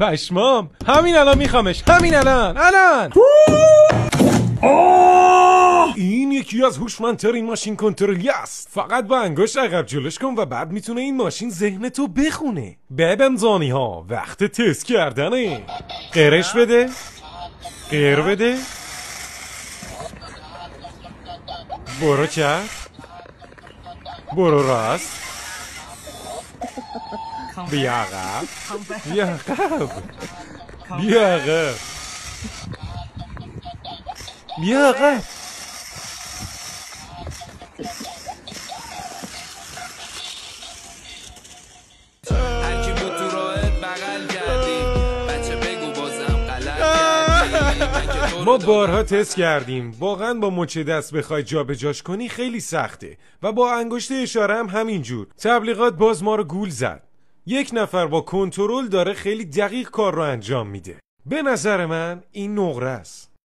پشمام، همین الان میخوامش، همین الان این یکی از هوشمندترین ماشین کنترلی است. فقط با انگشت عقب جلوش کن و بعد میتونه این ماشین ذهنتو بخونه. ببین زانی ها، وقت تست کردنه. قرش بده، قیر بده، برو چپ، برو راست، بیا عقب، بیا عقب، بیا عقب، بیا عقب. هرکی بود تو راهت بغل کردی بچه بگو بازم غلط کردی. ما بارها تست کردیم، واقعا با مچ دست بخوای جابجاش کنی خیلی سخته و با انگشت اشاره هم همینجور. تبلیغات باز ما رو گول زد. یک نفر با کنترل داره خیلی دقیق کار رو انجام میده. به نظر من این نقره است.